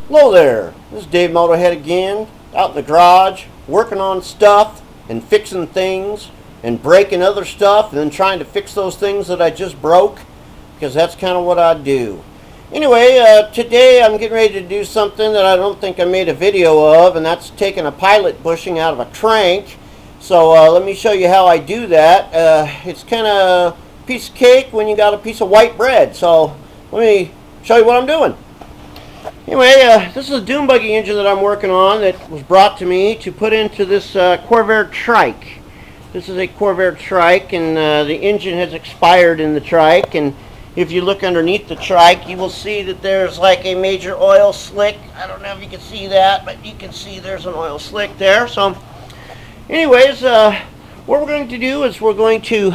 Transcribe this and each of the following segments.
Hello there, this is Dave Motorhead again, out in the garage, working on stuff and fixing things and breaking other stuff and then trying to fix those things that I just broke, because that's kind of what I do. Anyway, today I'm getting ready to do something that I don't think I made a video of, and that's taking a pilot bushing out of a crank. So let me show you how I do that. It's kind of a piece of cake when you got a piece of white bread. So let me show you what I'm doing. Anyway, this is a dune buggy engine that I'm working on that was brought to me to put into this Corvair trike. This is a Corvair trike, and the engine has expired in the trike, and if you look underneath the trike, you will see that there's like a major oil slick. I don't know if you can see that, but you can see there's an oil slick there. So anyways, what we're going to do is we're going to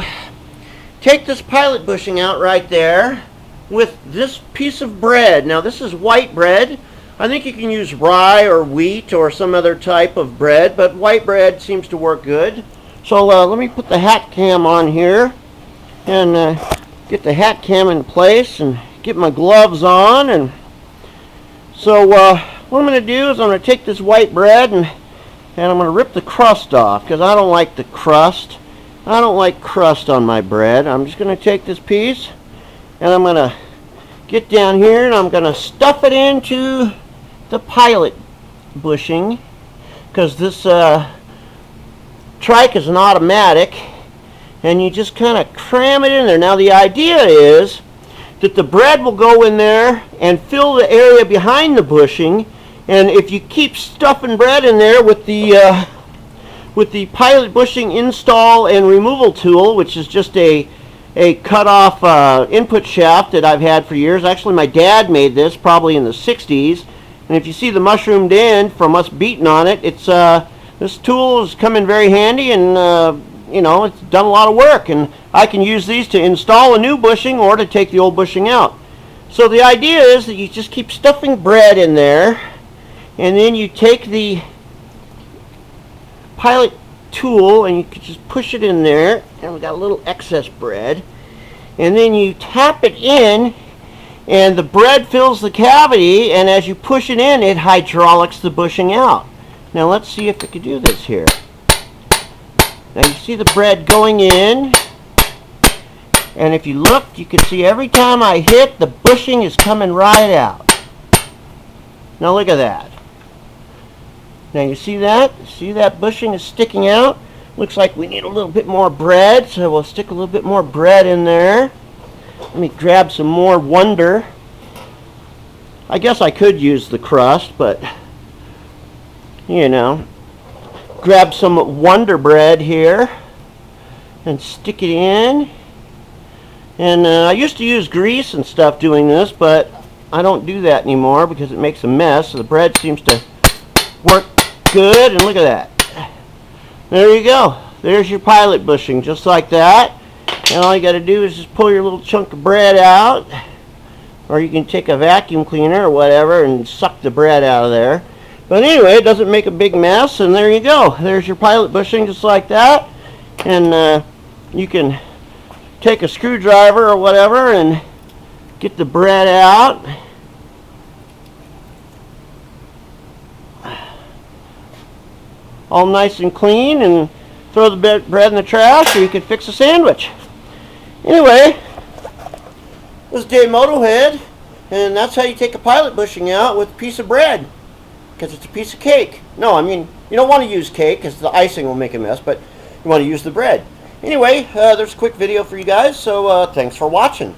take this pilot bushing out right there with this piece of bread. Now this is white bread. I think you can use rye or wheat or some other type of bread, but white bread seems to work good. So let me put the hat cam on here and get the hat cam in place and get my gloves on. And so what I'm going to do is I'm going to take this white bread and I'm going to rip the crust off, because I don't like the crust. I don't like crust on my bread. I'm just going to take this piece and I'm going to get down here and I'm going to stuff it into the pilot bushing, because this trike is an automatic, and you just kind of cram it in there. Now the idea is that the bread will go in there and fill the area behind the bushing, and if you keep stuffing bread in there with the pilot bushing install and removal tool, which is just a cut-off input shaft that I've had for years. Actually, my dad made this probably in the 60s. And if you see the mushroomed end from us beating on it, it's this tool has come in very handy, and you know, it's done a lot of work. And I can use these to install a new bushing or to take the old bushing out. So the idea is that you just keep stuffing bread in there, and then you take the pilot tool and you can just push it in there, and we got a little excess bread, and then you tap it in and the bread fills the cavity, and as you push it in, it hydraulics the bushing out. Now let's see if we can do this here. Now you see the bread going in, and if you look, you can see every time I hit, the bushing is coming right out. Now look at that. Now you see that? See that bushing is sticking out? Looks like we need a little bit more bread, so we'll stick a little bit more bread in there. Let me grab some more Wonder. I guess I could use the crust, but you know, grab some Wonder bread here and stick it in. And I used to use grease and stuff doing this, but I don't do that anymore because it makes a mess. So the bread seems to work good, and look at that. There you go. There's your pilot bushing, just like that. And all you got to do is just pull your little chunk of bread out, or you can take a vacuum cleaner or whatever and suck the bread out of there. But anyway, it doesn't make a big mess, and there you go. There's your pilot bushing, just like that. And you can take a screwdriver or whatever and get the bread out. All nice and clean, and throw the bread in the trash, or you can fix a sandwich. Anyway, this is Dave Motorhead, and that's how you take a pilot bushing out with a piece of bread, because it's a piece of cake. No, I mean, you don't want to use cake because the icing will make a mess, but you want to use the bread. Anyway, there's a quick video for you guys, so thanks for watching.